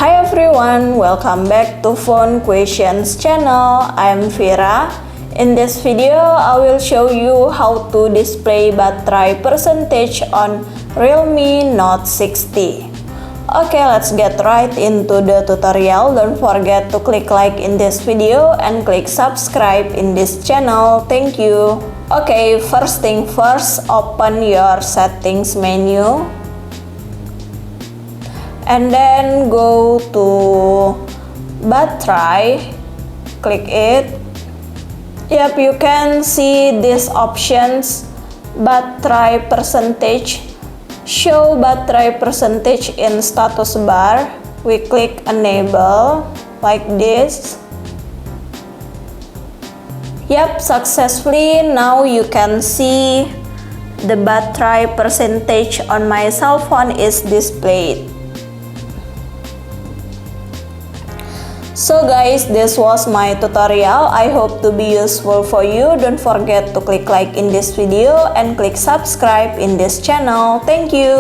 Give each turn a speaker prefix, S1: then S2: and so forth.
S1: Hi everyone, welcome back to Phone Questions channel. I'm Vira. In this video, I will show you how to display battery percentage on Realme Note 60. Okay, let's get right into the tutorial. Don't forget to click like in this video and click subscribe in this channel. Thank you. Okay, first thing first, open your settings menu. And then go to battery, click it. Yep, you can see these options, battery percentage, show battery percentage in status bar. We click enable like this. Yep, successfully. Now you can see the battery percentage on my cell phone is displayed. So guys, this was my tutorial. I hope to be useful for you. Don't forget to click like in this video and click subscribe in this channel. Thank you.